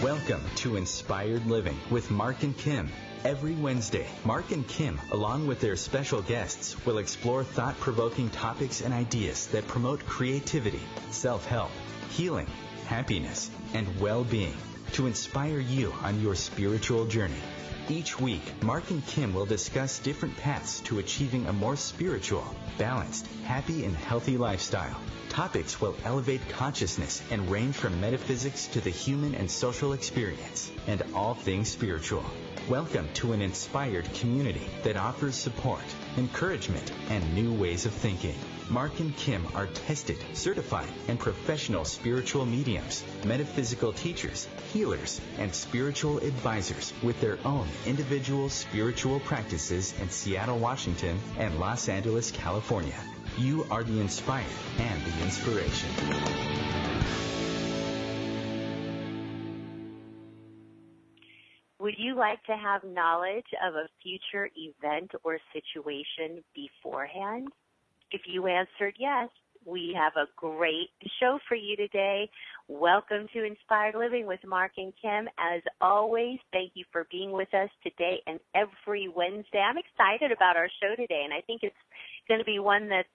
Welcome to Inspired Living with Mark and Kim. Every Wednesday, Mark and Kim, along with their special guests, will explore thought-provoking topics and ideas that promote creativity, self-help, healing, happiness, and well-being to inspire you on your spiritual journey. Each week, Mark and Kim will discuss different paths to achieving a more spiritual, balanced, happy, and healthy lifestyle. Topics will elevate consciousness and range from metaphysics to the human and social experience, and all things spiritual. Welcome to an inspired community that offers support, encouragement, and new ways of thinking. Mark and Kim are tested, certified, and professional spiritual mediums, metaphysical teachers, healers, and spiritual advisors with their own individual spiritual practices in Seattle, Washington, and Los Angeles, California. You are the inspired and the inspiration. Would you like to have knowledge of a future event or situation beforehand? If you answered yes, we have a great show for you today. Welcome to Inspired Living with Mark and Kim. As always, thank you for being with us today and every Wednesday. I'm excited about our show today, and I think it's going to be one that's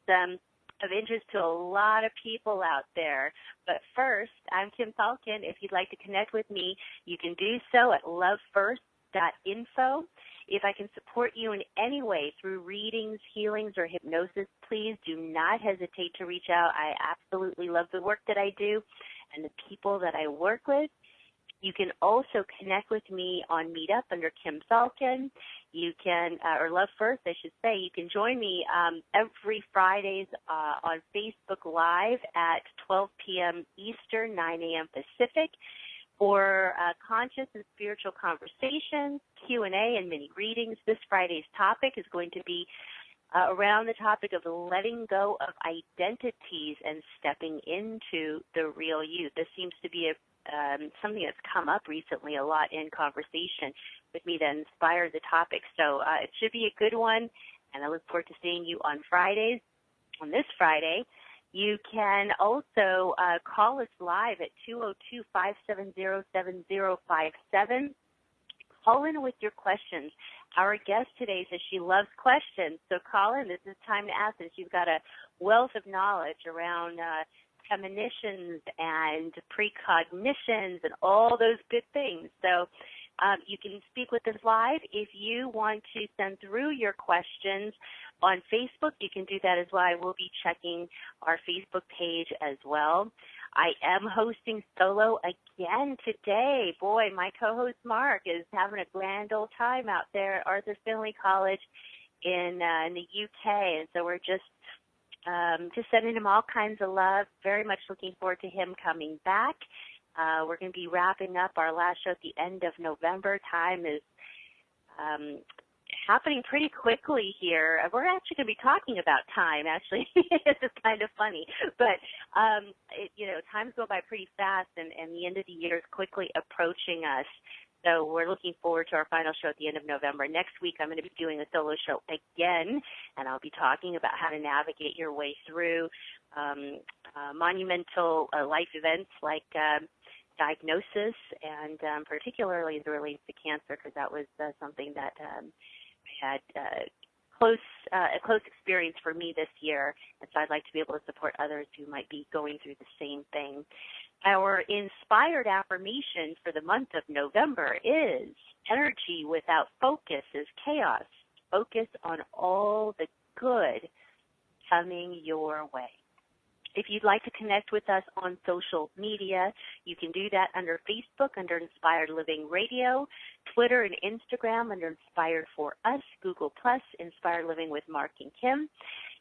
of interest to a lot of people out there. But first, I'm Kim Falcon. If you'd like to connect with me, you can do so at lovefirst.info. If I can support you in any way through readings, healings, or hypnosis, please do not hesitate to reach out. I absolutely love the work that I do and the people that I work with. You can also connect with me on Meetup under Kim Falcon. You can, or Love First, I should say. You can join me every Fridays on Facebook Live at 12 p.m. Eastern, 9 a.m. Pacific for conscious and spiritual conversations, Q&A, and mini readings. This Friday's topic is going to be around the topic of letting go of identities and stepping into the real you. This seems to be something that's come up recently a lot in conversation with me that inspired the topic. So it should be a good one, and I look forward to seeing you on Fridays. On this Friday, you can also call us live at 202-570-7057. Call in with your questions. Our guest today says she loves questions, so call in. This is time to ask, and she's got a wealth of knowledge around premonitions and precognitions and all those good things. So you can speak with us live. If you want to send through your questions on Facebook, you can do that as well. I will be checking our Facebook page as well. I am hosting solo again today. Boy, my co-host Mark is having a grand old time out there at Arthur Findlay College in the UK, and so we're just sending him all kinds of love. Very much looking forward to him coming back. We're going to be wrapping up our last show at the end of November. Time is happening pretty quickly here. We're actually going to be talking about time, actually. It's kind of funny. But, time's go by pretty fast, and the end of the year is quickly approaching us. So we're looking forward to our final show at the end of November. Next week, I'm going to be doing a solo show again, and I'll be talking about how to navigate your way through monumental life events like diagnosis, and particularly as it relates to cancer, because that was something that I had a close experience for me this year, and so I'd like to be able to support others who might be going through the same thing. Our inspired affirmation for the month of November is, energy without focus is chaos. Focus on all the good coming your way. If you'd like to connect with us on social media, you can do that under Facebook under Inspired Living Radio, Twitter and Instagram under Inspired for Us, Google Plus, Inspired Living with Mark and Kim.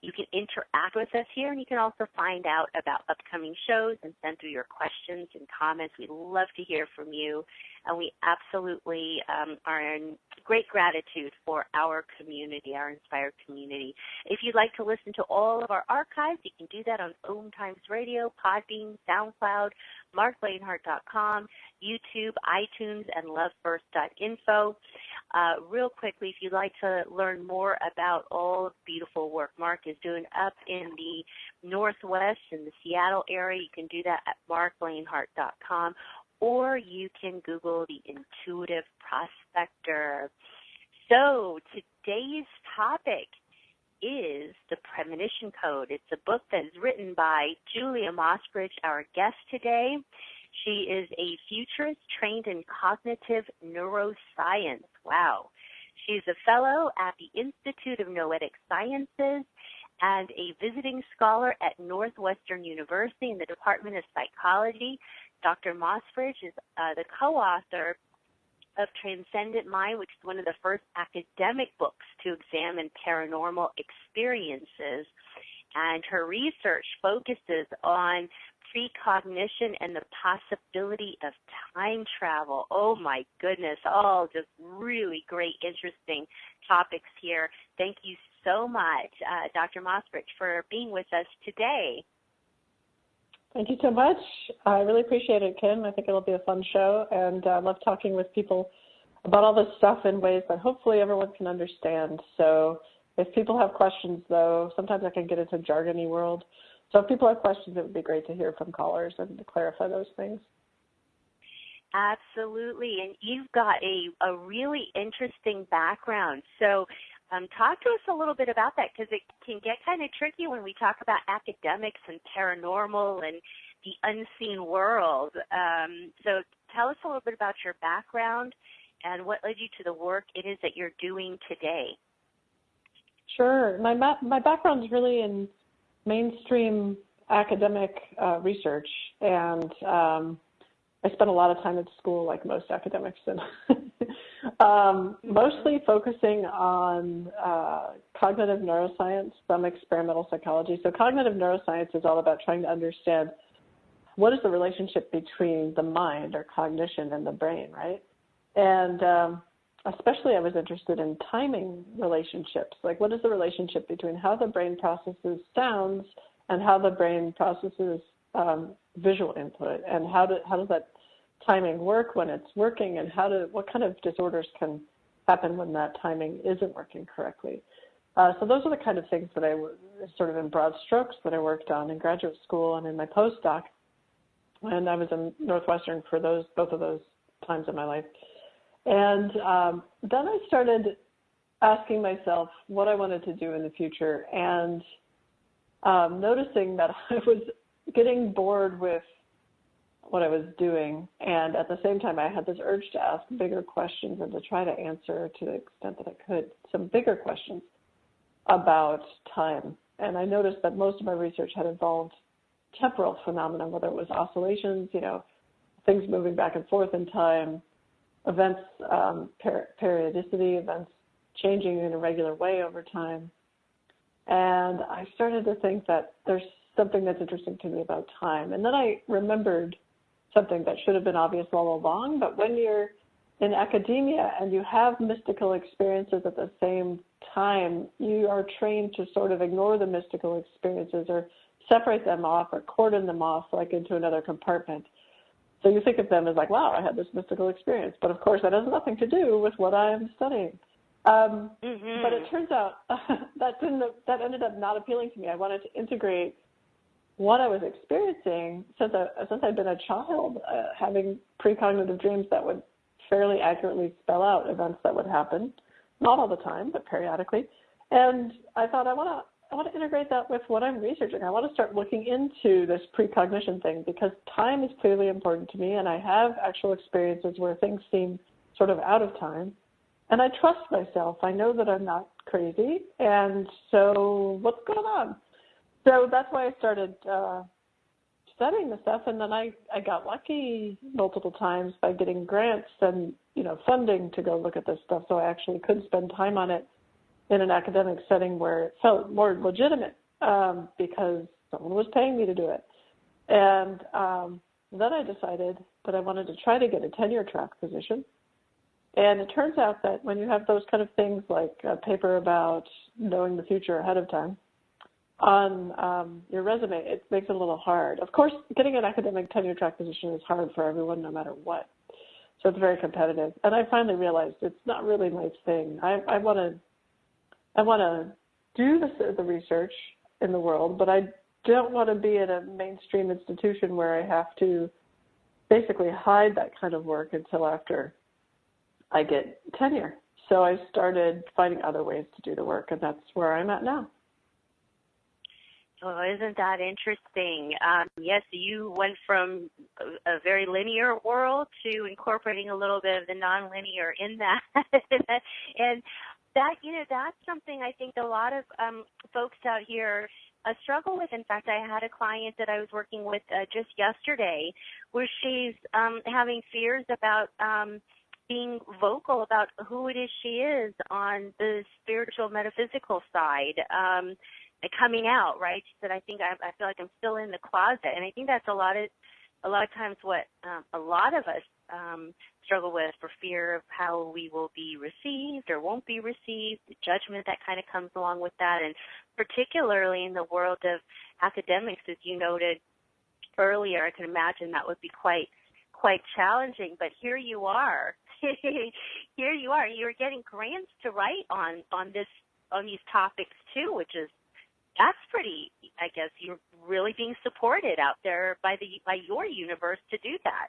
You can interact with us here, and you can also find out about upcoming shows and send through your questions and comments. We'd love to hear from you, and we absolutely are in great gratitude for our community, our inspired community. If you'd like to listen to all of our archives, you can do that on OMTimes Radio, Podbean, SoundCloud, markleinhart.com, YouTube, iTunes, and lovefirst.info. Real quickly, if you'd like to learn more about all the beautiful work Mark is doing up in the Northwest, in the Seattle area, you can do that at markleinhart.com. or you can Google the Intuitive Prospector. So today's topic is the Premonition Code. It's a book that is written by Julia Mossbridge, our guest today. She is a futurist trained in cognitive neuroscience. Wow. She's a fellow at the Institute of Noetic Sciences and a visiting scholar at Northwestern University in the Department of Psychology. Dr. Mossbridge is the co-author of Transcendent Mind, which is one of the first academic books to examine paranormal experiences. And her research focuses on precognition and the possibility of time travel. Oh my goodness, all just really great, interesting topics here. Thank you so much, Dr. Mossbridge, for being with us today. Thank you so much. I really appreciate it, Kim. I think it'll be a fun show, and I love talking with people about all this stuff in ways that hopefully everyone can understand. So if people have questions, though, sometimes I can get into jargony world. So if people have questions, it would be great to hear from callers and to clarify those things. Absolutely. And you've got a really interesting background. So talk to us a little bit about that, because it can get kind of tricky when we talk about academics and paranormal and the unseen world. So tell us a little bit about your background and what led you to the work it is that you're doing today. Sure. My background is really in mainstream academic research, and I spent a lot of time at school, like most academics, and mostly focusing on cognitive neuroscience, some experimental psychology. So cognitive neuroscience is all about trying to understand what is the relationship between the mind or cognition and the brain, right? And especially I was interested in timing relationships, like what is the relationship between how the brain processes sounds and how the brain processes visual input, and how does that timing work when it's working, and what kind of disorders can happen when that timing isn't working correctly. So those are the kind of things that I sort of in broad strokes that I worked on in graduate school and in my postdoc, and I was in Northwestern for both of those times in my life. And then I started asking myself what I wanted to do in the future, and noticing that I was getting bored with what I was doing, and at the same time I had this urge to ask bigger questions and to try to answer, to the extent that I could, some bigger questions about time. And I noticed that most of my research had involved temporal phenomena, whether it was oscillations, things moving back and forth in time, events, periodicity, events changing in a regular way over time. And I started to think that there's something that's interesting to me about time. And then I remembered something that should have been obvious all along, but when you're in academia and you have mystical experiences at the same time, you are trained to sort of ignore the mystical experiences or separate them off or cordon them off like into another compartment. So you think of them as like, wow, I had this mystical experience. But of course, that has nothing to do with what I'm studying. But it turns out that ended up not appealing to me. I wanted to integrate what I was experiencing since I'd been a child, having precognitive dreams that would fairly accurately spell out events that would happen, not all the time, but periodically. And I thought I want to integrate that with what I'm researching. I want to start looking into this precognition thing, because time is clearly important to me, and I have actual experiences where things seem sort of out of time. And I trust myself. I know that I'm not crazy. And so what's going on? So that's why I started studying the stuff. And then I got lucky multiple times by getting grants and, funding to go look at this stuff. So I actually could spend time on it in an academic setting where it felt more legitimate because someone was paying me to do it. And then I decided that I wanted to try to get a tenure track position. And it turns out that when you have those kind of things like a paper about knowing the future ahead of time on your resume, it makes it a little hard. Of course, getting an academic tenure track position is hard for everyone no matter what. So it's very competitive. And I finally realized it's not really my thing. I want to do the research in the world, but I don't want to be at a mainstream institution where I have to basically hide that kind of work until after I get tenure. So I started finding other ways to do the work, and that's where I'm at now. Oh, isn't that interesting? Yes, you went from a very linear world to incorporating a little bit of the nonlinear in that. And that, that's something I think a lot of folks out here struggle with. In fact, I had a client that I was working with just yesterday where she's having fears about being vocal about who it is she is on the spiritual metaphysical side. Coming out, right? She said, I feel like I'm still in the closet. And I think that's a lot of times what a lot of us struggle with, for fear of how we will be received or won't be received, the judgment that kind of comes along with that. And particularly in the world of academics, as you noted earlier, I can imagine that would be quite challenging. But here you are. Here you are. You're getting grants to write on these topics too, which is, that's pretty, I guess you're really being supported out there by your universe to do that.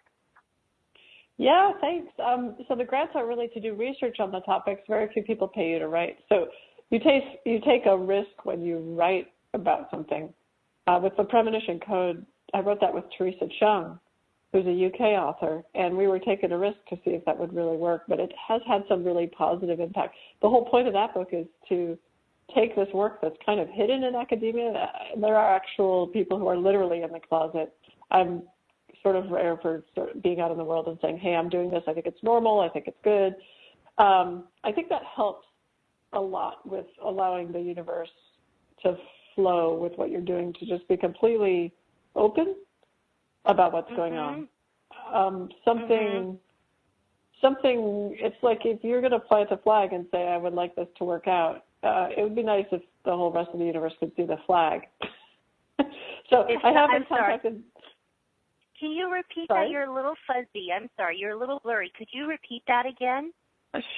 Yeah, thanks. So the grants are really to do research on the topics. Very few people pay you to write. So you take a risk when you write about something. With the Premonition Code, I wrote that with Teresa Chung, who's a UK author, and we were taking a risk to see if that would really work, but it has had some really positive impact. The whole point of that book is to take this work that's kind of hidden in academia. There are actual people who are literally in the closet. I'm sort of rare for being out in the world and saying, hey, I'm doing this. I think it's normal. I think it's good. I think that helps a lot with allowing the universe to flow with what you're doing, to just be completely open about what's going on. Something, it's like if you're going to plant a flag and say, I would like this to work out, it would be nice if the whole rest of the universe could see the flag. So I haven't contacted. Can you repeat that? You're a little fuzzy. I'm sorry. You're a little blurry. Could you repeat that again?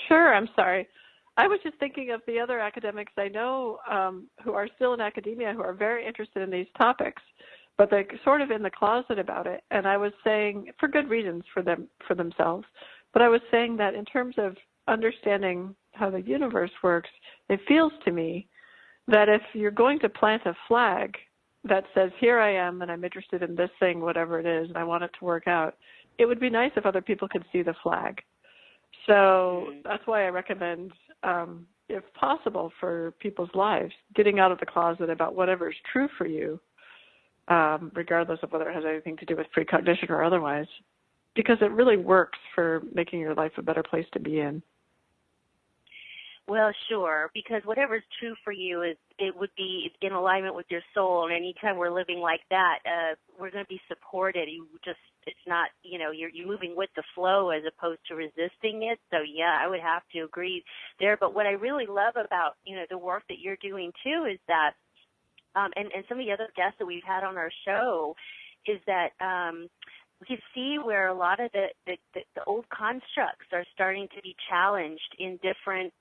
Sure. I'm sorry. I was just thinking of the other academics I know who are still in academia who are very interested in these topics, but they're sort of in the closet about it. And I was saying, for good reasons for themselves, but I was saying that in terms of understanding how the universe works, it feels to me that if you're going to plant a flag that says, here I am and I'm interested in this thing, whatever it is, and I want it to work out, it would be nice if other people could see the flag. So that's why I recommend, if possible, for people's lives, getting out of the closet about whatever is true for you, regardless of whether it has anything to do with precognition or otherwise, because it really works for making your life a better place to be in. Well, sure, because whatever's true for you it would be in alignment with your soul, and anytime we're living like that, we're going to be supported. It's not, you're moving with the flow as opposed to resisting it. So yeah, I would have to agree there. But what I really love about, the work that you're doing too is that, and some of the other guests that we've had on our show is that, we can see where a lot of the old constructs are starting to be challenged in different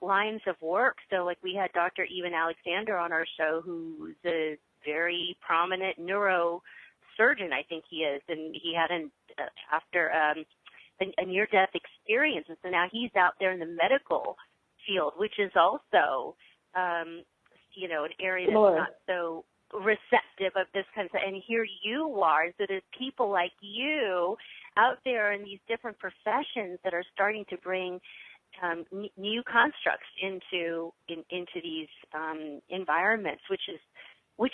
lines of work. So like we had Dr. Evan Alexander on our show, who's a very prominent neurosurgeon, I think he is, and he had a near-death experience, and so now he's out there in the medical field, which is also, an area that's not so receptive of this kind of stuff. And here you are, so there's people like you out there in these different professions that are starting to bring new constructs into these environments, which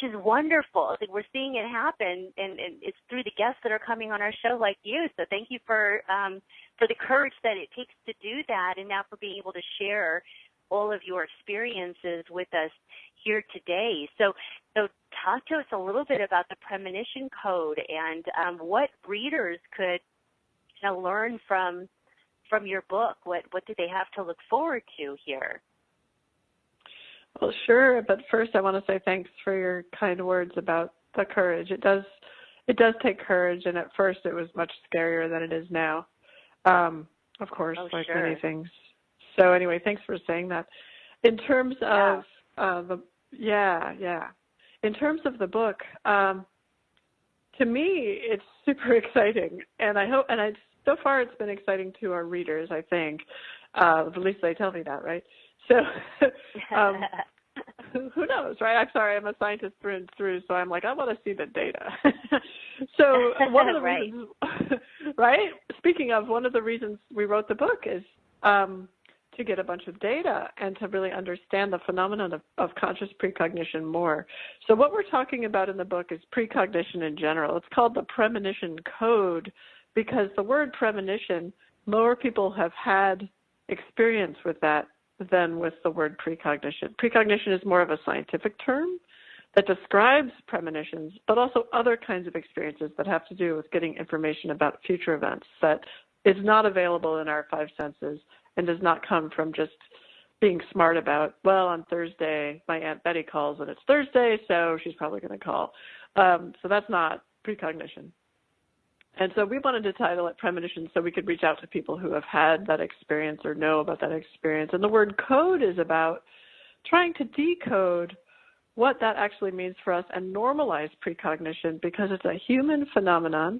is wonderful. I think we're seeing it happen, and it's through the guests that are coming on our show like you. So thank you for the courage that it takes to do that, and now for being able to share all of your experiences with us here today. So talk to us a little bit about the Premonition Code and what readers could learn from your book. What do they have to look forward to here? Well, sure, but first I want to say thanks for your kind words about the courage. It does take courage, and at first it was much scarier than it is now, of course, like sure. many things. So anyway, thanks for saying that. In terms of in terms of the book, to me, it's super exciting, and so far it's been exciting to our readers, I think. At least they tell me that, right? So, who knows, right? I'm sorry, I'm a scientist through and through, so I'm like, I want to see the data. So one of the right. reasons, right? Speaking of, one of the reasons we wrote the book is to get a bunch of data and to really understand the phenomenon of conscious precognition more. So what we're talking about in the book is precognition in general. It's called the Premonition Code because the word premonition, more people have had experience with that than with the word precognition. Precognition is more of a scientific term that describes premonitions, but also other kinds of experiences that have to do with getting information about future events that is not available in our five senses and does not come from just being smart about, well, on Thursday, my Aunt Betty calls and it's Thursday, so she's probably going to call. So that's not precognition. And so we wanted to title it Premonition so we could reach out to people who have had that experience or know about that experience. And the word code is about trying to decode what that actually means for us and normalize precognition because it's a human phenomenon.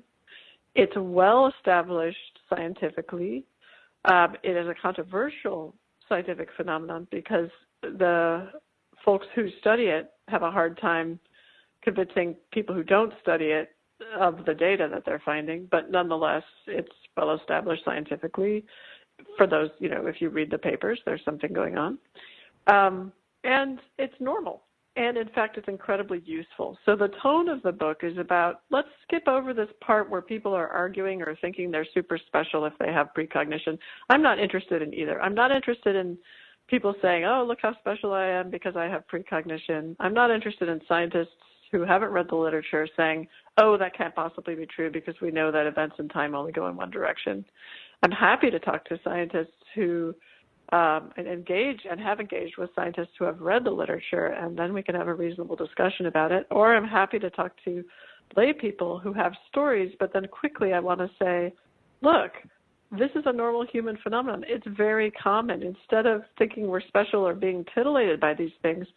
It's well established scientifically. It is a controversial scientific phenomenon because the folks who study it have a hard time convincing people who don't study it of the data that they're finding, but nonetheless, it's well established scientifically. For those, if you read the papers, there's something going on. And it's normal. And in fact, it's incredibly useful. So the tone of the book is about, let's skip over this part where people are arguing or thinking they're super special if they have precognition. I'm not interested in either. I'm not interested in people saying, oh, look how special I am because I have precognition. I'm not interested in scientists who haven't read the literature saying, oh, that can't possibly be true because we know that events in time only go in one direction. I'm happy to talk to scientists who engage and have engaged with scientists who have read the literature, and then we can have a reasonable discussion about it. Or I'm happy to talk to lay people who have stories, but then quickly I want to say, look, this is a normal human phenomenon. It's very common. Instead of thinking we're special or being titillated by these things,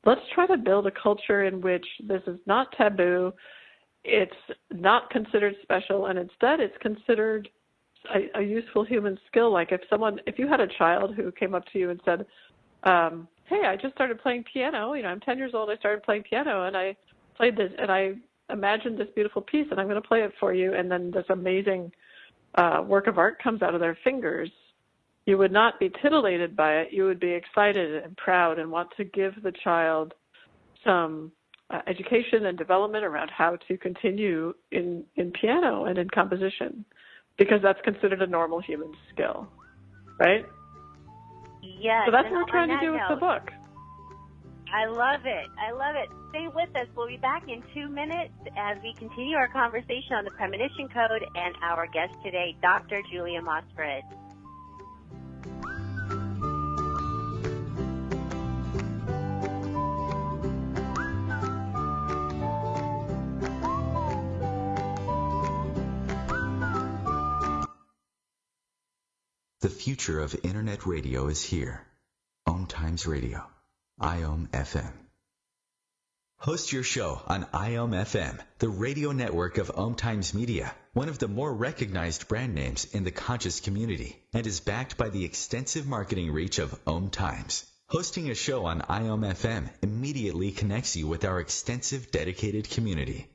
let's try to build a culture in which this is not taboo, it's not considered special, and instead it's considered a useful human skill. Like if you had a child who came up to you and said, hey, I just started playing piano, I'm 10 years old, I started playing piano, and I played this, and I imagined this beautiful piece, and I'm going to play it for you, and then this amazing work of art comes out of their fingers, you would not be titillated by it. You would be excited and proud and want to give the child some education and development around how to continue in piano and in composition, because that's considered a normal human skill, right? Yes. So that's what we're trying to do with the book. I love it. I love it. Stay with us. We'll be back in 2 minutes as we continue our conversation on the Premonition Code and our guest today, Dr. Julia Mossbridge. The future of Internet radio is here. OMTimes Radio, IOM FM. Host your show on IOM FM, the radio network of OMTimes Media, one of the more recognized brand names in the conscious community, and is backed by the extensive marketing reach of OMTimes. Hosting a show on IOM FM immediately connects you with our extensive dedicated community.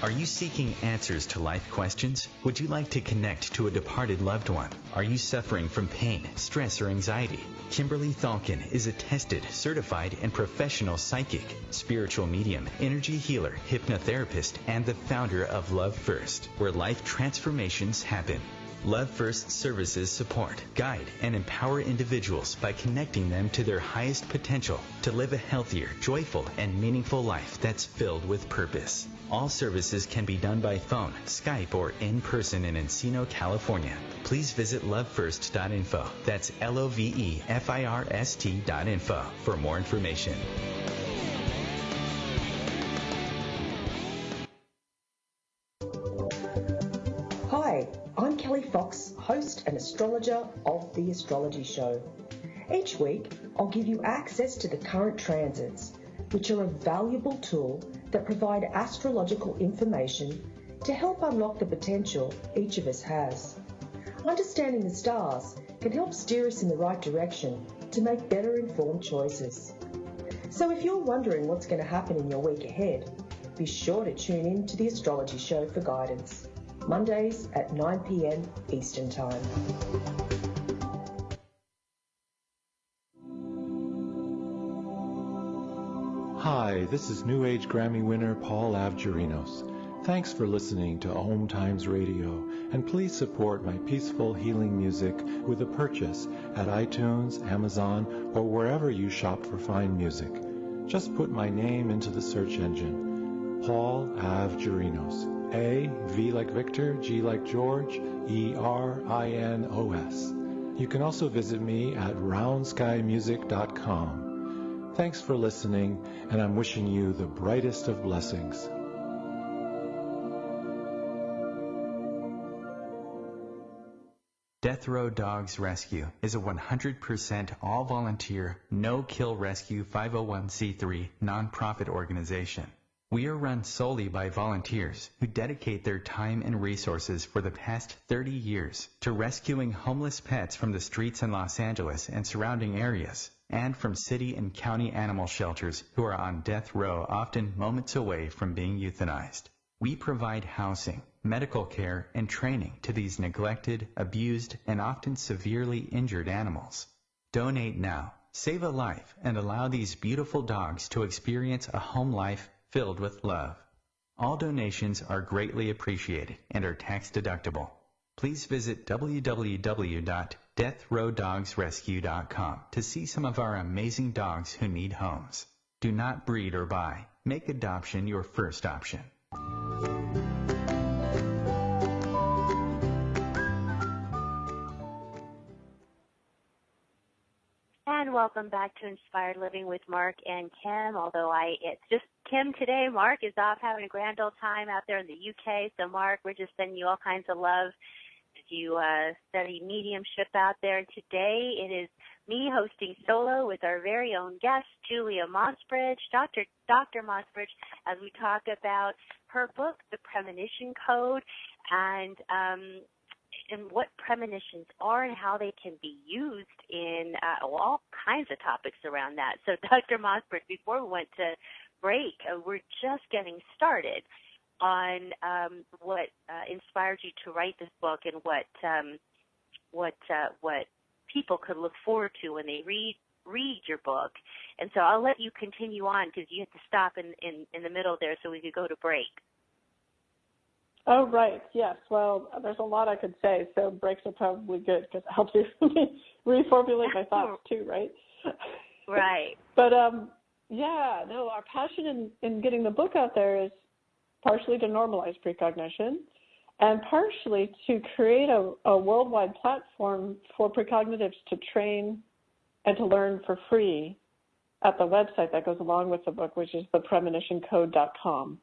Are you seeking answers to life questions? Would you like to connect to a departed loved one? Are you suffering from pain, stress, or anxiety? Kimberly Thalkin is a tested, certified, and professional psychic, spiritual medium, energy healer, hypnotherapist, and the founder of Love First, where life transformations happen. Love First services support, guide, and empower individuals by connecting them to their highest potential to live a healthier, joyful, and meaningful life that's filled with purpose. All services can be done by phone, Skype, or in person in Encino, California. Please visit lovefirst.info. That's LOVEFIRST.info for more information. Hi, I'm Kelly Fox, host and astrologer of The Astrology Show. Each week, I'll give you access to the current transits, which are a valuable tool that provide astrological information to help unlock the potential each of us has. Understanding the stars can help steer us in the right direction to make better informed choices. So if you're wondering what's going to happen in your week ahead, be sure to tune in to the Astrology Show for guidance, Mondays at 9 p.m. Eastern Time. Hi, this is New Age Grammy winner Paul Avgerinos. Thanks for listening to OMTimes Radio, and please support my peaceful healing music with a purchase at iTunes, Amazon, or wherever you shop for fine music. Just put my name into the search engine, Paul Avgerinos. A, V like Victor, G like George, E-R-I-N-O-S. You can also visit me at roundskymusic.com. Thanks for listening, and I'm wishing you the brightest of blessings. Death Row Dogs Rescue is a 100% all-volunteer, no-kill rescue 501c3 nonprofit organization. We are run solely by volunteers who dedicate their time and resources for the past 30 years to rescuing homeless pets from the streets in Los Angeles and surrounding areas, and from city and county animal shelters who are on death row, often moments away from being euthanized. We provide housing, medical care, and training to these neglected, abused, and often severely injured animals. Donate now, save a life, and allow these beautiful dogs to experience a home life filled with love. All donations are greatly appreciated and are tax deductible. Please visit www.deathrowdogsrescue.com to see some of our amazing dogs who need homes. Do not breed or buy. Make adoption your first option. And welcome back to Inspired Living with Mark and Kim. Although it's just Kim today. Mark is off having a grand old time out there in the UK. So, Mark, we're just sending you all kinds of love as you study mediumship out there. And today it is me hosting solo with our very own guest, Julia Mossbridge, Dr. Mossbridge, as we talk about her book, The Premonition Code, and what premonitions are and how they can be used in all kinds of topics around that. So, Dr. Mossbridge, before we went to break, we're just getting started on what inspired you to write this book and what people could look forward to when they read your book. And so I'll let you continue on because you had to stop in the middle there so we could go to break. Oh, right. Yes. Well, there's a lot I could say, so breaks are probably good because it helps you reformulate my thoughts too, right? Right. But, our passion in getting the book out there is partially to normalize precognition and partially to create a worldwide platform for precognitives to train and to learn for free at the website that goes along with the book, which is thepremonitioncode.com.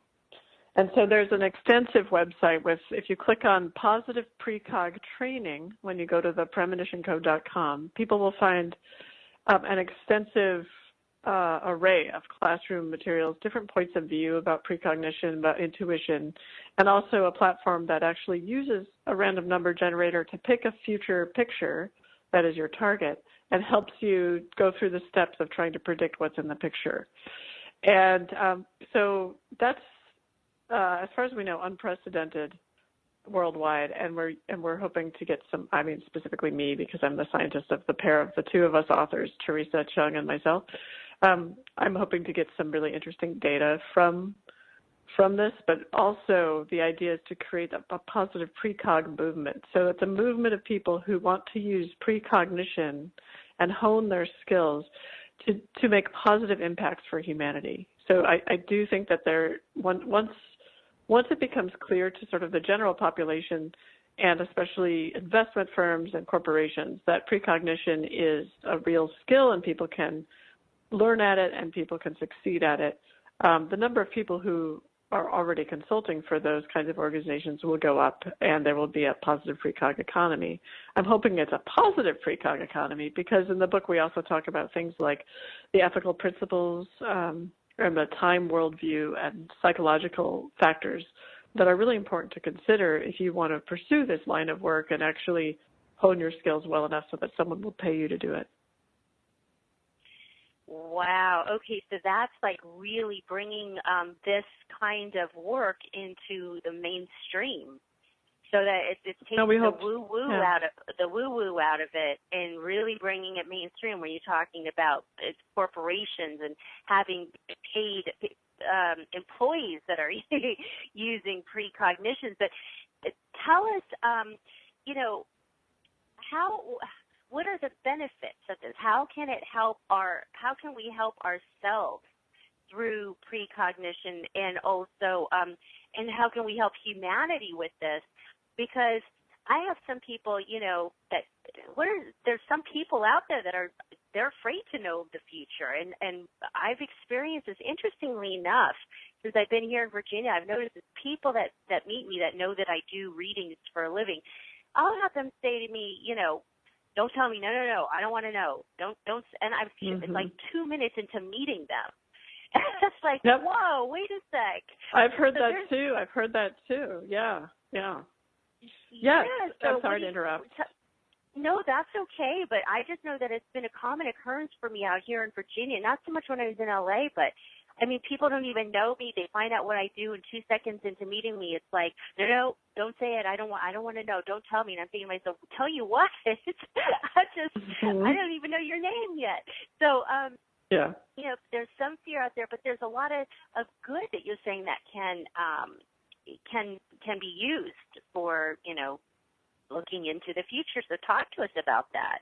And so there's an extensive website with, if you click on positive precog training, when you go to thepremonitioncode.com, people will find an extensive array of classroom materials, different points of view about precognition, about intuition, and also a platform that actually uses a random number generator to pick a future picture that is your target and helps you go through the steps of trying to predict what's in the picture. And so that's, as far as we know, unprecedented worldwide, and we're hoping to get some. I mean, specifically me, because I'm the scientist of the pair of the two of us authors, Teresa Chung and myself. I'm hoping to get some really interesting data from this, but also the idea is to create a positive precog movement. So it's a movement of people who want to use precognition and hone their skills to make positive impacts for humanity. So I do think that once it becomes clear to sort of the general population, and especially investment firms and corporations, that precognition is a real skill and people can learn at it and people can succeed at it, the number of people who are already consulting for those kinds of organizations will go up, and there will be a positive precog economy. I'm hoping it's a positive precog economy because in the book we also talk about things like the ethical principles and the time worldview and psychological factors that are really important to consider if you want to pursue this line of work and actually hone your skills well enough so that someone will pay you to do it. Wow. Okay, so that's like really bringing this kind of work into the mainstream, so that it's taking the woo-woo out of it and really bringing it mainstream. When you're talking about corporations and having paid employees that are using precognition. But tell us, what are the benefits of this? How can we help ourselves through precognition, and also, and how can we help humanity with this? Because I have some people, there's some people out there that they're afraid to know the future, and I've experienced this, interestingly enough, since I've been here in Virginia. I've noticed that people that meet me that know that I do readings for a living, I'll have them say to me, don't tell me, no, I don't want to know. Don't. And it's like 2 minutes into meeting them. It's like, yep. Whoa, wait a sec. I've heard that too. Yeah. Yes. So I'm sorry to interrupt. No, that's okay. But I just know that it's been a common occurrence for me out here in Virginia. Not so much when I was in LA, but I mean, people don't even know me. They find out what I do, and 2 seconds into meeting me, it's like, no, don't say it. I don't want to know. Don't tell me. And I'm thinking to myself, tell you what? I don't even know your name yet. So, there's some fear out there, but there's a lot of good that you're saying that can be used for, looking into the future. So talk to us about that.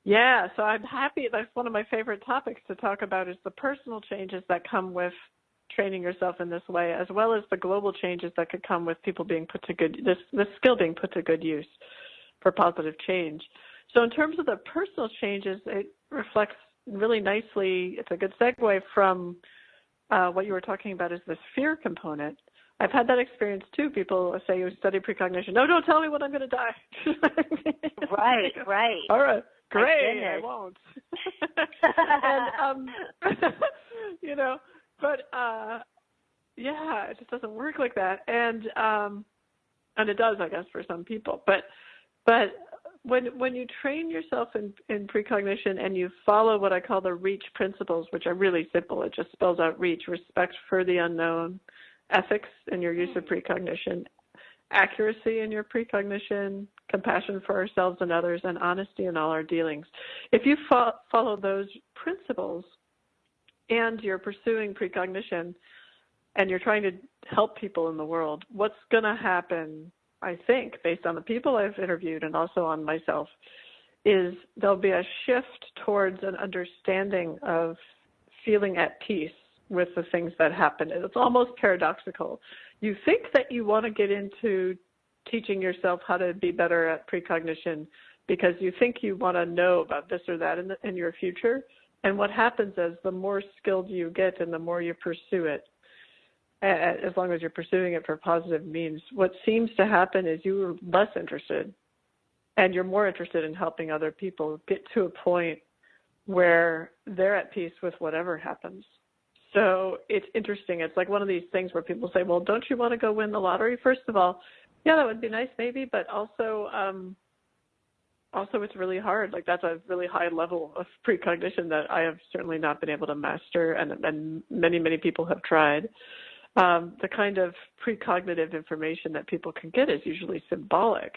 Yeah, so I'm happy. That's one of my favorite topics to talk about is the personal changes that come with training yourself in this way, as well as the global changes that could come with people being put to this skill being put to good use for positive change. So in terms of the personal changes, it reflects really nicely. It's a good segue from what you were talking about is this fear component. I've had that experience too. People say you study precognition. No, don't tell me when I'm going to die. Right. All right. Great, I won't. And, but it just doesn't work like that. And it does, I guess, for some people. But when you train yourself in precognition and you follow what I call the REACH principles, which are really simple, it just spells out REACH: respect for the unknown, ethics in your use of precognition, accuracy in your precognition, compassion for ourselves and others, and honesty in all our dealings. If you follow those principles and you're pursuing precognition and you're trying to help people in the world, what's going to happen, I think, based on the people I've interviewed and also on myself, is there'll be a shift towards an understanding of feeling at peace with the things that happen. It's almost paradoxical. You think that you want to get into teaching yourself how to be better at precognition because you think you want to know about this or that in your future. And what happens is the more skilled you get and the more you pursue it, as long as you're pursuing it for positive means, what seems to happen is you're less interested and you're more interested in helping other people get to a point where they're at peace with whatever happens. So it's interesting. It's like one of these things where people say, well, don't you want to go win the lottery? First of all, yeah, that would be nice maybe, but also it's really hard. Like that's a really high level of precognition that I have certainly not been able to master, and many, many people have tried. The kind of precognitive information that people can get is usually symbolic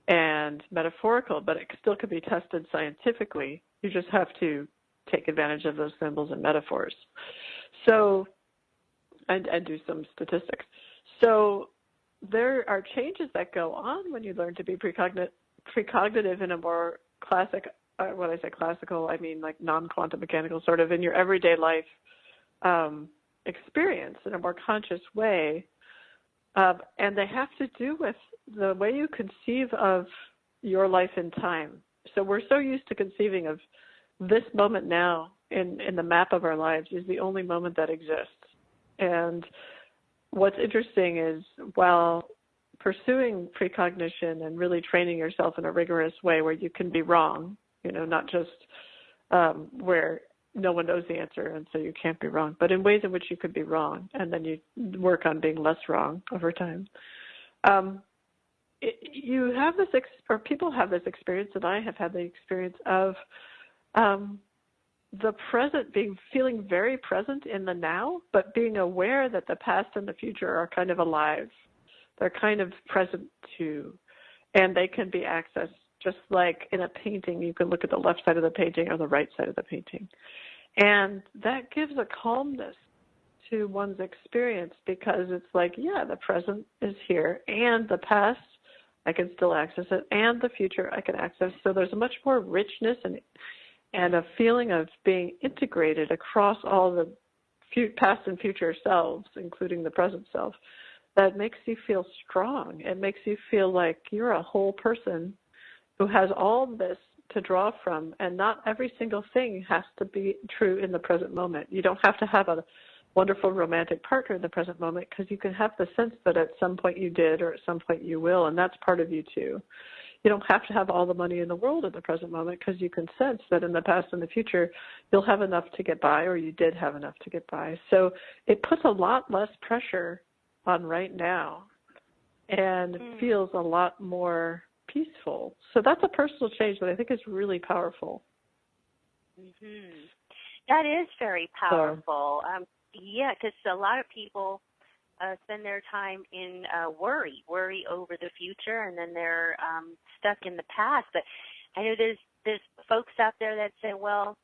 and metaphorical, but it still can be tested scientifically. You just have to take advantage of those symbols and metaphors. So, and do some statistics. So there are changes that go on when you learn to be precognitive in a more classic, when I say classical, I mean like non-quantum mechanical, sort of in your everyday life experience in a more conscious way. And they have to do with the way you conceive of your life in time. So we're so used to conceiving of this moment now in the map of our lives is the only moment that exists. And what's interesting is while pursuing precognition and really training yourself in a rigorous way where you can be wrong, not just where no one knows the answer and so you can't be wrong, but in ways in which you could be wrong, and then you work on being less wrong over time. You have this, or people have this experience, and I have had the experience of the present, feeling very present in the now, but being aware that the past and the future are kind of alive. They're kind of present too, and they can be accessed just like in a painting. You can look at the left side of the painting or the right side of the painting. And that gives a calmness to one's experience because it's like, yeah, the present is here, and the past, I can still access it, and the future I can access. So there's a much more richness and a feeling of being integrated across all the past and future selves, including the present self, that makes you feel strong. It makes you feel like you're a whole person who has all this to draw from, and not every single thing has to be true in the present moment. You don't have to have a wonderful romantic partner in the present moment, because you can have the sense that at some point you did, or at some point you will, and that's part of you too. You don't have to have all the money in the world in the present moment, because you can sense that in the past and the future you'll have enough to get by, or you did have enough to get by. So it puts a lot less pressure on right now, and it feels a lot more peaceful. So that's a personal change that I think is really powerful. Mm-hmm. That is very powerful. Yeah, because a lot of people spend their time in worry over the future, and then they're stuck in the past. But I know there's folks out there that say, well,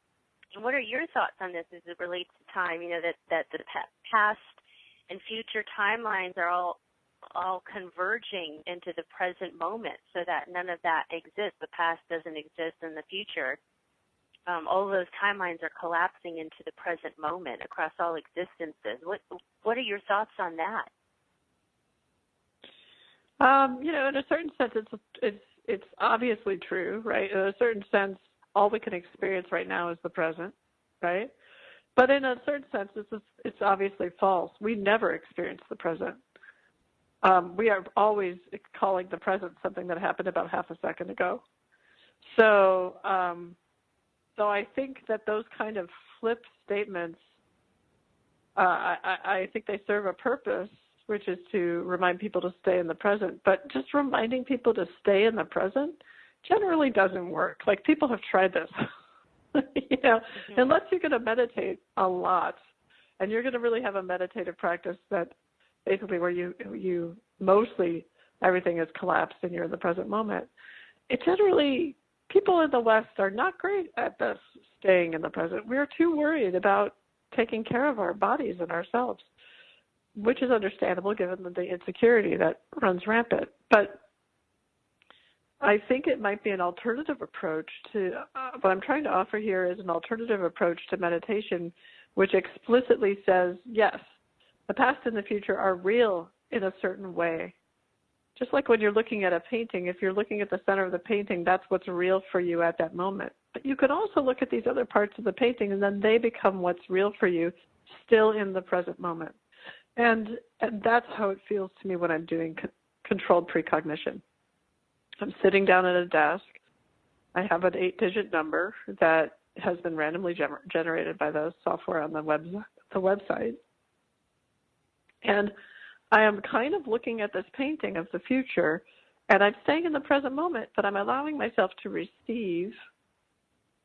what are your thoughts on this as it relates to time? That the past and future timelines are all converging into the present moment, so that none of that exists. The past doesn't exist in the future. All of those timelines are collapsing into the present moment across all existences. What are your thoughts on that? In a certain sense, it's obviously true, right? In a certain sense, all we can experience right now is the present, right? But in a certain sense, it's obviously false. We never experience the present. We are always calling the present something that happened about half a second ago. So I think that those kind of flip statements, I think they serve a purpose, which is to remind people to stay in the present. But just reminding people to stay in the present generally doesn't work. Like, people have tried this. Mm-hmm. Unless you're going to meditate a lot, and you're going to really have a meditative practice that basically where you mostly everything is collapsed and you're in the present moment. It generally, people in the West are not great at this, staying in the present. We're too worried about taking care of our bodies and ourselves, which is understandable given the insecurity that runs rampant. But I think it might be an alternative approach to, what I'm trying to offer here is an alternative approach to meditation, which explicitly says, yes, the past and the future are real in a certain way. Just like when you're looking at a painting, if you're looking at the center of the painting, that's what's real for you at that moment. But you could also look at these other parts of the painting, and then they become what's real for you still in the present moment. And that's how it feels to me when I'm doing controlled precognition. I'm sitting down at a desk. I have an 8-digit number that has been randomly generated by the software on the website. And I am kind of looking at this painting of the future, and I'm staying in the present moment, but I'm allowing myself to receive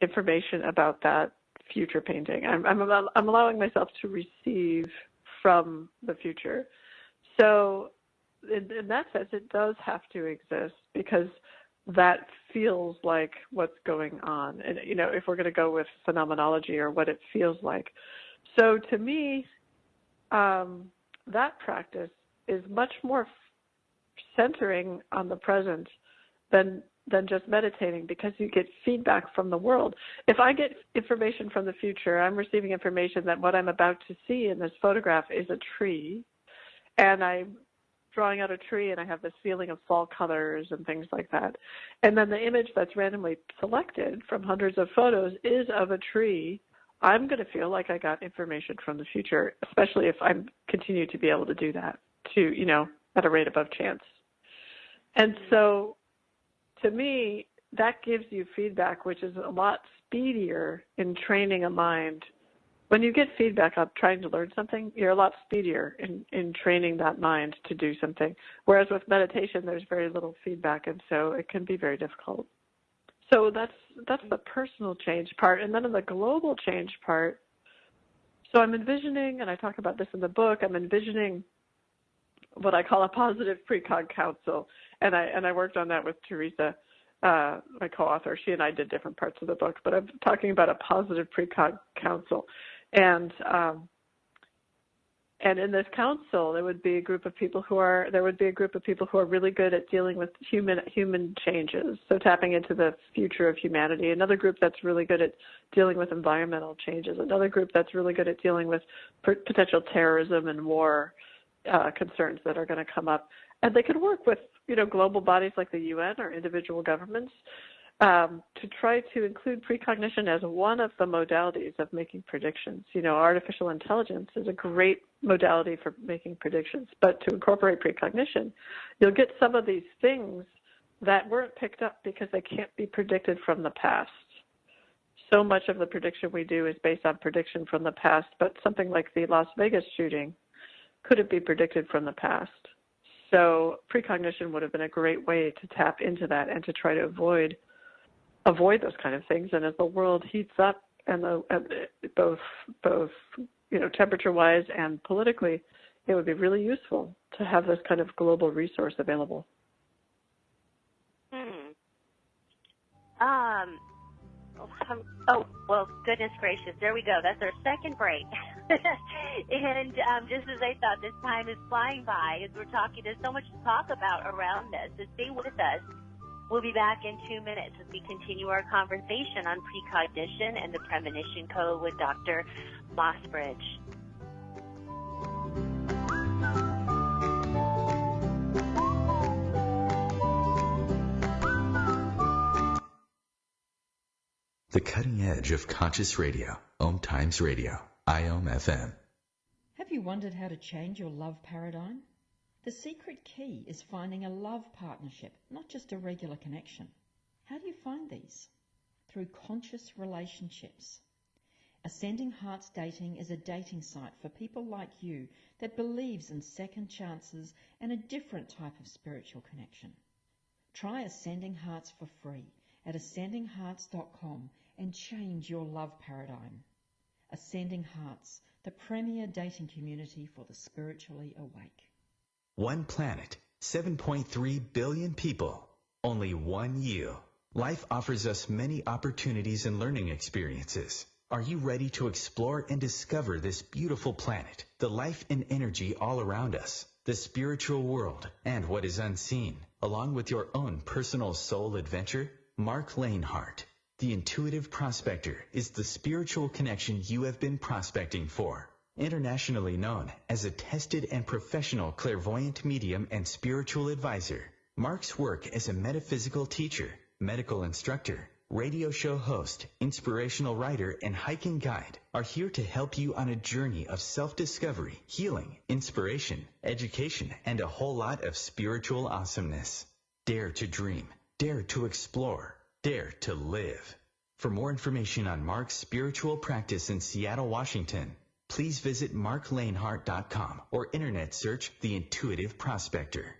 information about that future painting. I'm allowing myself to receive from the future. So in that sense, it does have to exist, because that feels like what's going on. And, if we're going to go with phenomenology or what it feels like. So to me, that practice is much more centering on the present than just meditating, because you get feedback from the world. If I get information from the future, I'm receiving information that what I'm about to see in this photograph is a tree, and I'm drawing out a tree, and I have this feeling of fall colors and things like that. And then the image that's randomly selected from hundreds of photos is of a tree I'm going to feel like I got information from the future, especially if I continue to be able to do that at a rate above chance. And so to me, that gives you feedback, which is a lot speedier in training a mind. When you get feedback on trying to learn something, you're a lot speedier in training that mind to do something. Whereas with meditation, there's very little feedback, and so it can be very difficult. So that's the personal change part. And then in the global change part, so I'm envisioning, and I talk about this in the book, I'm envisioning what I call a positive precog council. And I worked on that with Teresa, my co-author. She and I did different parts of the book, but I'm talking about a positive precog council. And in this council, there would be a group of people who are really good at dealing with human changes, so tapping into the future of humanity. Another group that's really good at dealing with environmental changes. Another group that's really good at dealing with potential terrorism and war concerns that are going to come up. And they could work with, global bodies like the UN or individual governments to try to include precognition as one of the modalities of making predictions. Artificial intelligence is a great modality for making predictions, but to incorporate precognition, you'll get some of these things that weren't picked up because they can't be predicted from the past. So much of the prediction we do is based on prediction from the past, but something like the Las Vegas shooting couldn't be predicted from the past. So precognition would have been a great way to tap into that and to try to avoid those kind of things. And as the world heats up, and both temperature-wise and politically, it would be really useful to have this kind of global resource available. Oh, well, goodness gracious. There we go. That's our second break. And just as I thought, this time is flying by as we're talking. There's so much to talk about around this. So stay with us. We'll be back in 2 minutes as we continue our conversation on precognition and the Premonition Code with Dr. Mossbridge. The cutting edge of conscious radio, OMTimes Radio, IOM FM. Have you wondered how to change your love paradigm? The secret key is finding a love partnership, not just a regular connection. How do you find these? Through conscious relationships. Ascending Hearts Dating is a dating site for people like you that believes in second chances and a different type of spiritual connection. Try Ascending Hearts for free at ascendinghearts.com and change your love paradigm. Ascending Hearts, the premier dating community for the spiritually awake. One planet, 7.3 billion people, only one you. Life offers us many opportunities and learning experiences. Are you ready to explore and discover this beautiful planet, the life and energy all around us, the spiritual world, and what is unseen, along with your own personal soul adventure? Mark Lanehart, the intuitive prospector, is the spiritual connection you have been prospecting for. Internationally known as a tested and professional clairvoyant medium and spiritual advisor, Mark's work as a metaphysical teacher, medical instructor, radio show host, inspirational writer, and hiking guide are here to help you on a journey of self-discovery, healing, inspiration, education, and a whole lot of spiritual awesomeness. Dare to dream. Dare to explore. Dare to live. For more information on Mark's spiritual practice in Seattle, Washington, please visit marklanehart.com or internet search The Intuitive Prospector.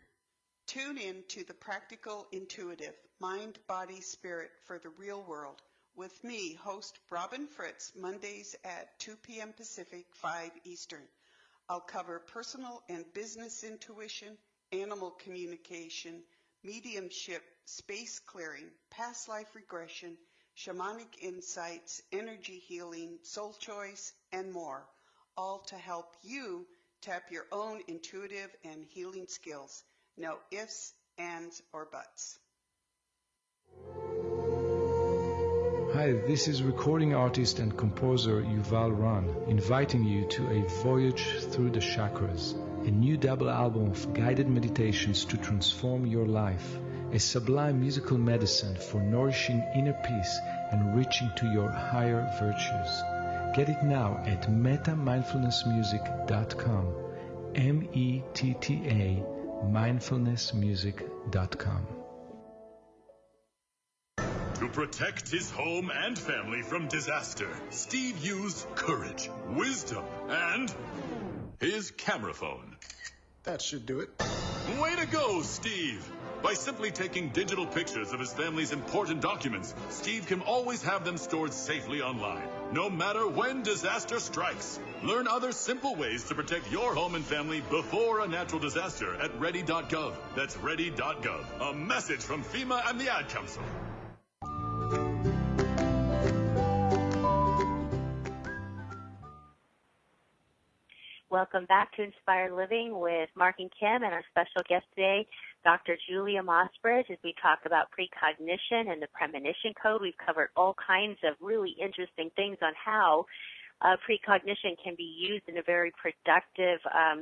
Tune in to The Practical Intuitive, Mind, Body, Spirit for the Real World with me, host Robin Fritz, Mondays at 2 p.m. Pacific, 5 Eastern. I'll cover personal and business intuition, animal communication, mediumship, space clearing, past life regression, shamanic insights, energy healing, soul choice, and more, all to help you tap your own intuitive and healing skills. No ifs, ands, or buts. Hi, this is recording artist and composer Yuval Ran, inviting you to a voyage through the chakras, a new double album of guided meditations to transform your life, a sublime musical medicine for nourishing inner peace and reaching to your higher virtues. Get it now at metamindfulnessmusic.com. METTA mindfulnessmusic.com. To protect his home and family from disaster, Steve used courage, wisdom, and his camera phone. That should do it. Way to go, Steve! By simply taking digital pictures of his family's important documents, Steve can always have them stored safely online, no matter when disaster strikes. Learn other simple ways to protect your home and family before a natural disaster at ready.gov. That's ready.gov. A message from FEMA and the Ad Council. Welcome back to Inspired Living with Mark and Kim and our special guest today, Dr. Julia Mossbridge, as we talk about precognition and the Premonition Code. We've covered all kinds of really interesting things on how precognition can be used in a very productive,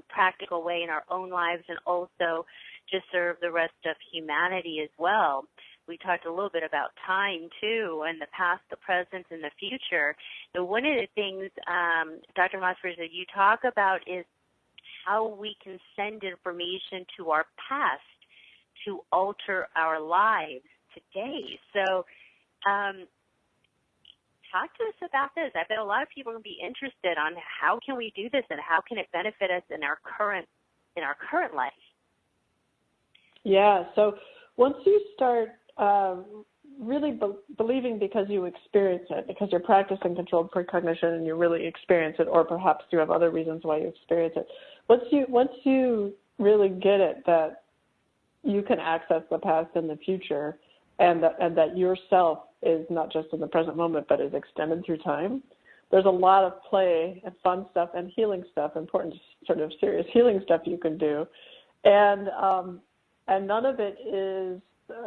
practical way in our own lives and also to serve the rest of humanity as well. We talked a little bit about time, too, and the past, the present, and the future. So one of the things, Dr. Mossbridge, that you talk about is how we can send information to our past to alter our lives today. So talk to us about this. I bet a lot of people are going to be interested on how can we do this and how can it benefit us in our current life. Yeah, so once you start really believing because you experience it, because you're practicing controlled precognition and you really experience it, or perhaps you have other reasons why you experience it. Once you really get it that you can access the past and the future, and that yourself is not just in the present moment but is extended through time, there's a lot of play and fun stuff and healing stuff, important sort of serious healing stuff you can do, and none of it is,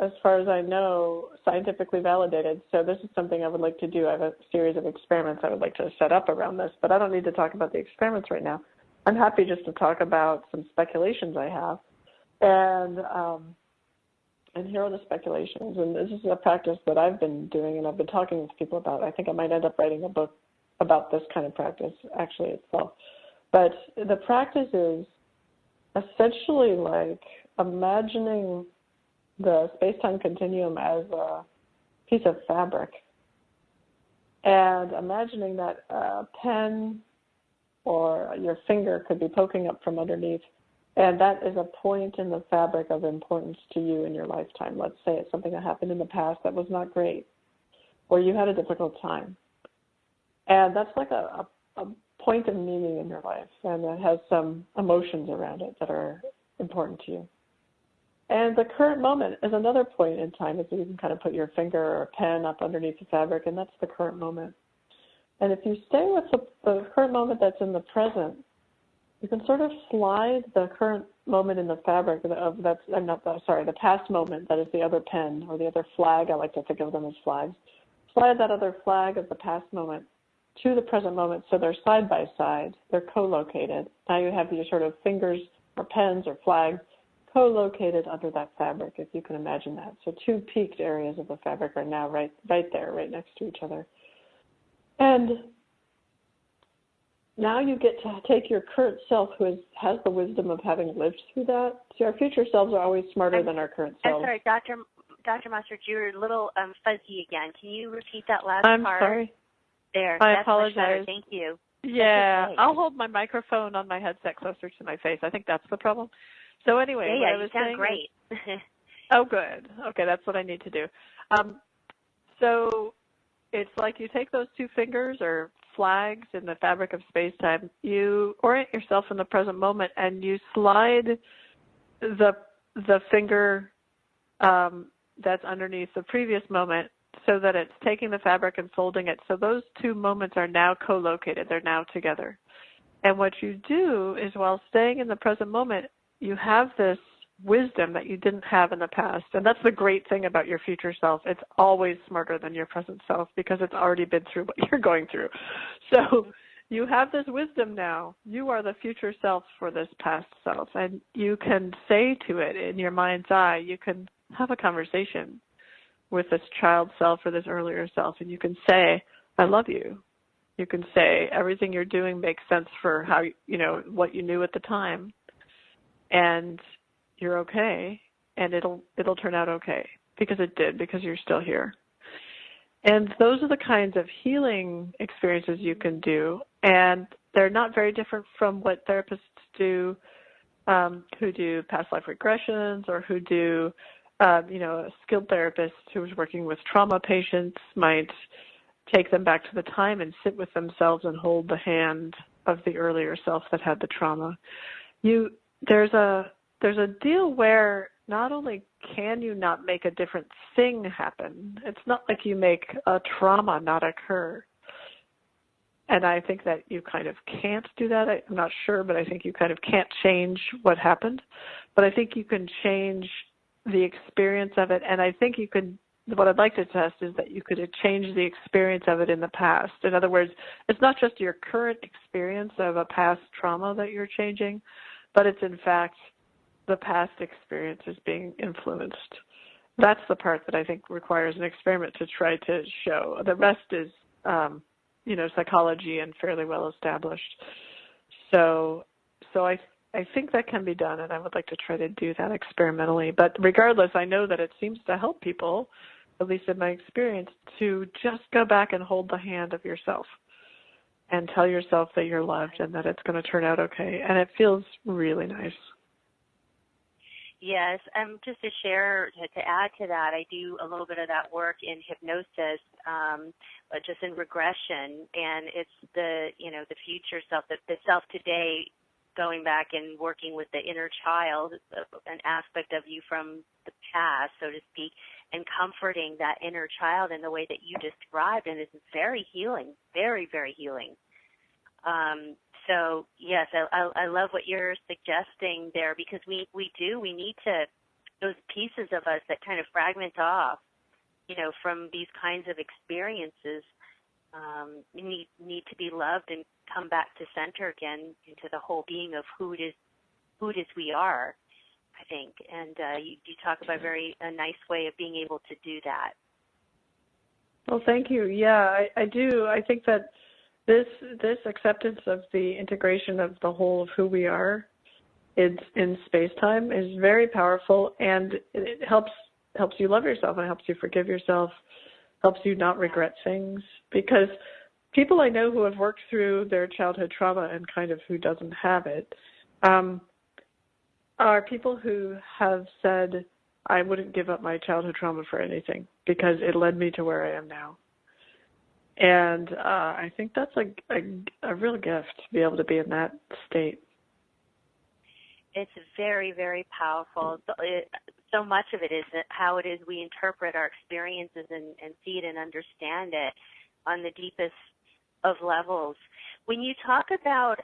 as far as I know, scientifically validated. So this is something I would like to do. I have a series of experiments I would like to set up around this, but I don't need to talk about the experiments right now. I'm happy just to talk about some speculations I have. And here are the speculations. And this is a practice that I've been doing and I've been talking with people about. I think I might end up writing a book about this kind of practice, actually, itself. But the practice is essentially like imagining the space-time continuum as a piece of fabric and imagining that a pen or your finger could be poking up from underneath, and that is a point in the fabric of importance to you in your lifetime. Let's say it's something that happened in the past that was not great, or you had a difficult time. And that's like a point of meaning in your life, and it has some emotions around it that are important to you. And the current moment is another point in time. You can kind of put your finger or a pen up underneath the fabric, and that's the current moment. And if you stay with the current moment that's in the present, you can sort of slide the current moment in the fabric the past moment that is the other pen or the other flag. I like to think of them as flags. Slide that other flag of the past moment to the present moment so they're side by side. They're co-located. Now you have your sort of fingers or pens or flags co-located under that fabric, if you can imagine that. So two peaked areas of the fabric are now right there, right next to each other. And now you get to take your current self, who has the wisdom of having lived through that. See, our future selves are always smarter than our current selves. I'm sorry, Dr. Mossbridge, you're a little fuzzy again. Can you repeat that last part? I'm sorry. There. I apologize. Much better. Thank you. Yeah, okay. I'll hold my microphone on my headset closer to my face. I think that's the problem. So anyway, yeah, what I was you sound saying great. Oh, good. Okay, that's what I need to do. So it's like you take those two fingers or flags in the fabric of space-time, you orient yourself in the present moment, and you slide the finger that's underneath the previous moment so that it's taking the fabric and folding it. So those two moments are now co-located. They're now together. And what you do is, while staying in the present moment, you have this wisdom that you didn't have in the past. And that's the great thing about your future self. It's always smarter than your present self because it's already been through what you're going through. So you have this wisdom now. You are the future self for this past self. And you can say to it in your mind's eye, you can have a conversation with this child self or this earlier self, and you can say, I love you. You can say everything you're doing makes sense for how, what you knew at the time, and you're okay, and it'll turn out okay, because it did, because you're still here. And those are the kinds of healing experiences you can do, and they're not very different from what therapists do, who do past life regressions, or who do, a skilled therapist who is working with trauma patients might take them back to the time and sit with themselves and hold the hand of the earlier self that had the trauma. There's a deal where not only can you not make a different thing happen, it's not like you make a trauma not occur. And I think that you kind of can't do that. I'm not sure, but I think you kind of can't change what happened. But I think you can change the experience of it. And I think you could, what I'd like to test is that you could change the experience of it in the past. In other words, it's not just your current experience of a past trauma that you're changing, but it's in fact the past experience is being influenced. That's the part that I think requires an experiment to try to show. The rest is, psychology and fairly well established. So I think that can be done, and I would like to try to do that experimentally. But regardless, I know that it seems to help people, at least in my experience, to just go back and hold the hand of yourself and tell yourself that you're loved and that it's going to turn out okay. And it feels really nice. Yes, just to share, to add to that, I do a little bit of that work in hypnosis, just in regression, and it's the future self, the self today, going back and working with the inner child, an aspect of you from the past, so to speak, and comforting that inner child in the way that you described, and it's very healing, very, very healing. So yes, I love what you're suggesting there, because we need to, those pieces of us that kind of fragment off, from these kinds of experiences, need to be loved and come back to center again into the whole being of who it is we are, I think. And you talk about a nice way of being able to do that. Well, thank you. Yeah, I do. I think that this acceptance of the integration of the whole of who we are in space-time is very powerful, and it helps you love yourself, and helps you forgive yourself, helps you not regret things. Because people I know who have worked through their childhood trauma and kind of who doesn't have it are people who have said, I wouldn't give up my childhood trauma for anything because it led me to where I am now. And I think that's a real gift to be able to be in that state. It's very, very powerful. So much of it is how it is we interpret our experiences and see it and understand it on the deepest of levels. When you talk about,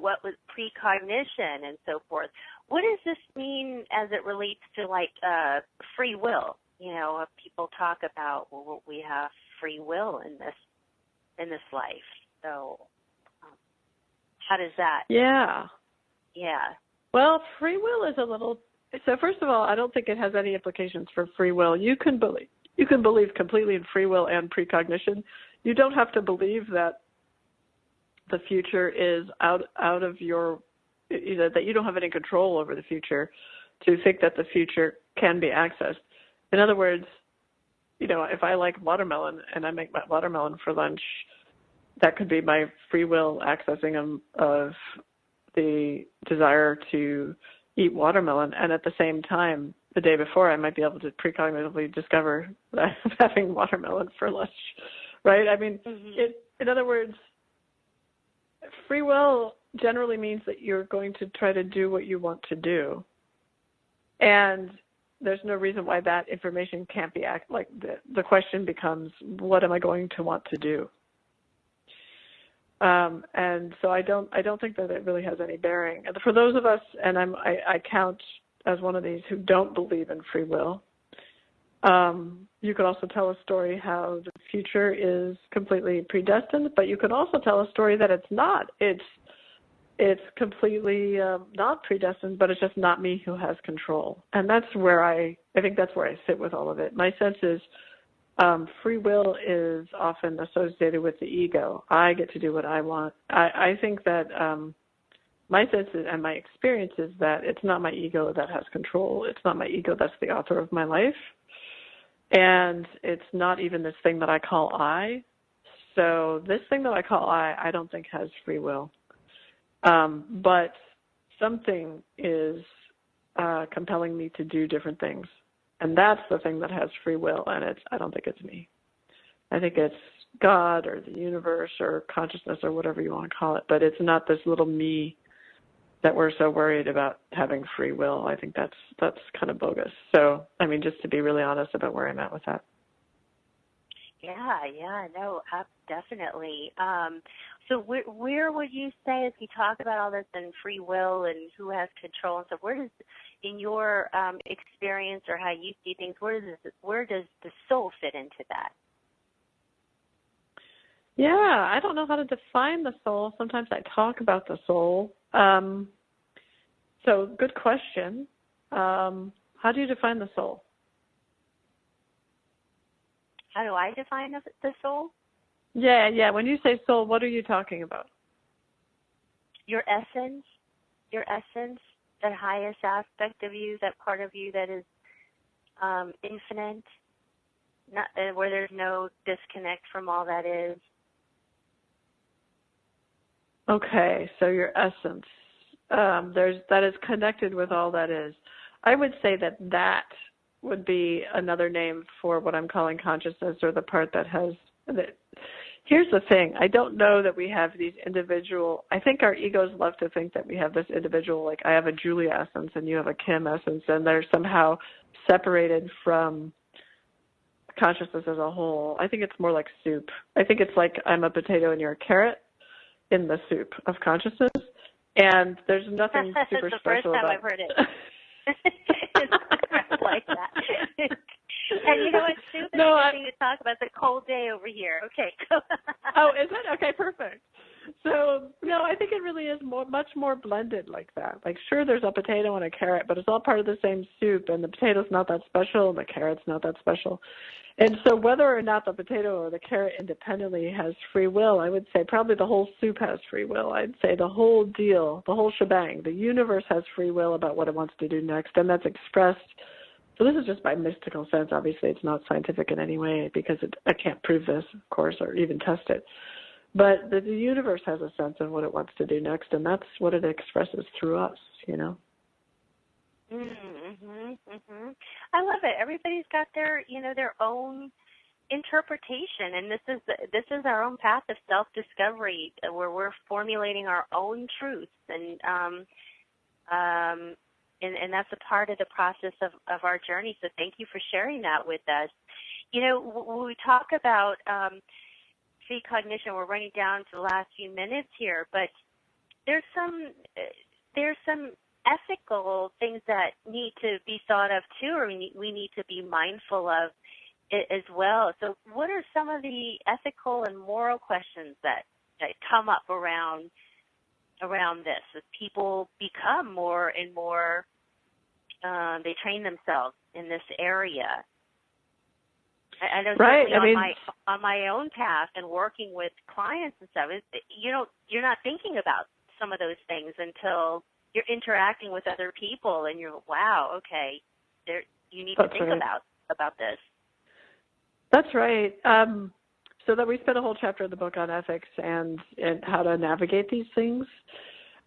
what was precognition and so forth, what does this mean as it relates to free will? People talk about, well, we have free will in this life. So, how does that? Yeah. Well, free will is a little. So first of all, I don't think it has any implications for free will. You can believe completely in free will and precognition. You don't have to believe that the future is out of your, that you don't have any control over the future, to think that the future can be accessed. In other words, if I like watermelon and I make my watermelon for lunch, that could be my free will accessing of the desire to eat watermelon. And at the same time, the day before, I might be able to precognitively discover that I'm having watermelon for lunch, right? I mean, in other words, free will generally means that you're going to try to do what you want to do. And there's no reason why that information can't be the question becomes, what am I going to want to do? And so I don't think that it really has any bearing. And for those of us, and I count as one of these who don't believe in free will, you could also tell a story how the future is completely predestined, but you could also tell a story that it's not. It's completely not predestined, but it's just not me who has control. And that's where I think that's where I sit with all of it. My sense is free will is often associated with the ego. I get to do what I want. I think that my sense and my experience is that it's not my ego that has control. It's not my ego that's the author of my life. And it's not even this thing that I call I. So this thing that I call I don't think has free will. But something is compelling me to do different things. And that's the thing that has free will, and I don't think it's me. I think it's God or the universe or consciousness or whatever you want to call it, but it's not this little me that we're so worried about having free will. I think that's kind of bogus. So, I mean, just to be really honest about where I'm at with that. Yeah, no, definitely. So where would you say, as we talk about all this and free will and who has control and stuff, where does, in your experience or how you see things, where does the soul fit into that? Yeah, I don't know how to define the soul. Sometimes I talk about the soul. So good question. How do you define the soul? How do I define the soul? Yeah. When you say soul, what are you talking about? Your essence, that highest aspect of you, that part of you that is infinite, not where there's no disconnect from all that is. Okay, so your essence, that is connected with all that is. I would say that would be another name for what I'm calling consciousness, or the part that has that. Here's the thing. I don't know that we have these individual, I think our egos love to think that we have this individual, like I have a Julia essence and you have a Kim essence, and they're somehow separated from consciousness as a whole. I think it's more like soup. I think it's like I'm a potato and you're a carrot in the soup of consciousness, and there's nothing super special about it. That's the first time I've heard it. It's like that. And you know what, soup is something to talk about. It's a cold day over here. Okay. Oh, is it? Okay, perfect. So, no, I think it really is much more blended like that. Like, sure, there's a potato and a carrot, but it's all part of the same soup, and the potato's not that special, and the carrot's not that special. And so whether or not the potato or the carrot independently has free will, I would say probably the whole soup has free will. I'd say the whole deal, the whole shebang, the universe has free will about what it wants to do next, and that's expressed. So this is just by mystical sense. Obviously, it's not scientific in any way because I can't prove this, of course, or even test it. But the universe has a sense of what it wants to do next, and that's what it expresses through us, you know. I love it. Everybody's got their own interpretation, and this is our own path of self-discovery, where we're formulating our own truths, and that's a part of the process of our journey. So thank you for sharing that with us. You know, when we talk about precognition, we're running down to the last few minutes here, but there's some ethical things that need to be thought of too, or we need to be mindful of it as well. So what are some of the ethical and moral questions that come up around this as people become more and more, they train themselves in this area? I know certainly on my own path and working with clients and stuff, you're not thinking about some of those things until you're interacting with other people, and you're, wow, okay, you need to think about this. That's right. So that we spent a whole chapter in the book on ethics and how to navigate these things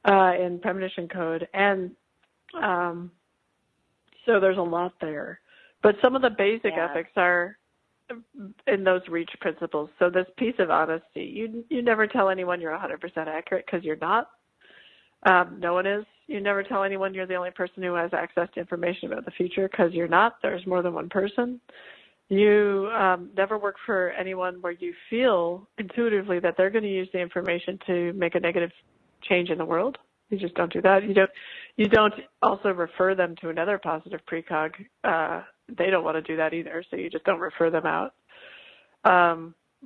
in Premonition Code, and so there's a lot there. But some of the basic ethics are in those REACH principles. So this piece of honesty, you never tell anyone you're 100% accurate, because you're not. No one is. You never tell anyone you're the only person who has access to information about the future, because you're not. There's more than one person. You never work for anyone where you feel intuitively that they're going to use the information to make a negative change in the world. You just don't do that. You don't also refer them to another positive precog. They don't want to do that either, so you just don't refer them out.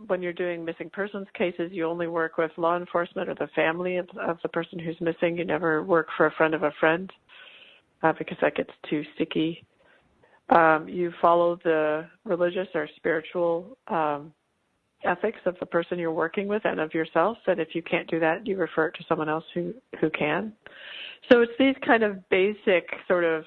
When you're doing missing persons cases, you only work with law enforcement or the family of the person who's missing. You never work for a friend of a friend because that gets too sticky. You follow the religious or spiritual ethics of the person you're working with and of yourself. And if you can't do that, you refer it to someone else who can. So it's these kind of basic sort of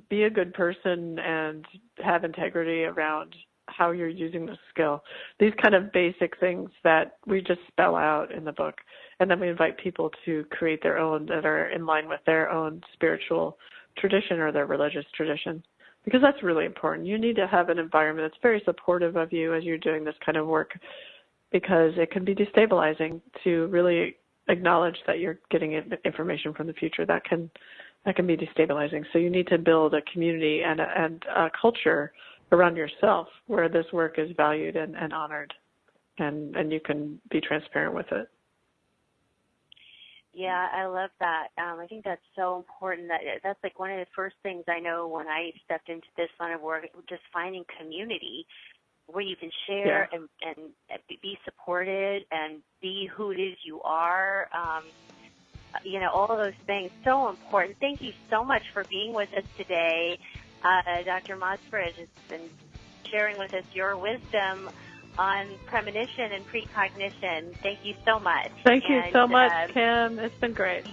be a good person and have integrity around how you're using the skill. These kind of basic things that we just spell out in the book. And then we invite people to create their own that are in line with their own spiritual tradition or their religious tradition. Because that's really important. You need to have an environment that's very supportive of you as you're doing this kind of work, because it can be destabilizing to really acknowledge that you're getting information from the future. That can be destabilizing. So you need to build a community and a culture around yourself where this work is valued and honored, and you can be transparent with it. Yeah, I love that. I think that's so important. That's like one of the first things I know when I stepped into this line of work, just finding community where you can share and be supported and be who it is you are. All of those things, so important. Thank you so much for being with us today. Dr. Mossbridge has been sharing with us your wisdom on premonition and precognition. Thank you so much. Thank you so much, Kim. It's been great.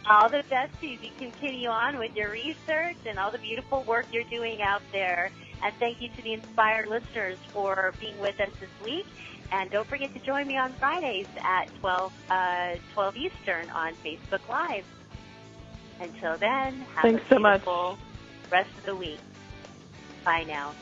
All the best to you. Continue on with your research and all the beautiful work you're doing out there. And thank you to the inspired listeners for being with us this week. And don't forget to join me on Fridays at 12 Eastern on Facebook Live. Until then, have a beautiful rest of the week. Bye now.